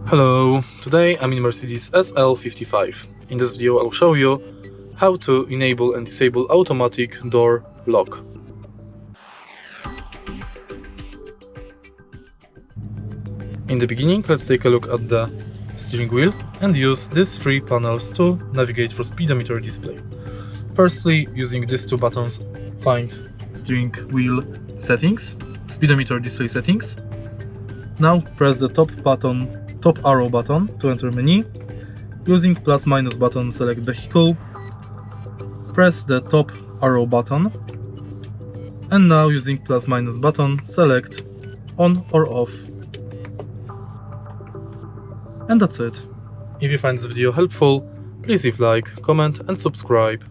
Hello, today I'm in Mercedes SL55. In this video I'll show you how to enable and disable automatic door lock. In the beginning, let's take a look at the steering wheel and use these three panels to navigate for speedometer display. Firstly, using these two buttons, find steering wheel settings, speedometer display settings. Now press the top arrow button to enter menu. Using plus-minus button, select vehicle. Press the top arrow button. And now using plus-minus button, select on or off. And that's it. If you find this video helpful, please leave like, comment and subscribe.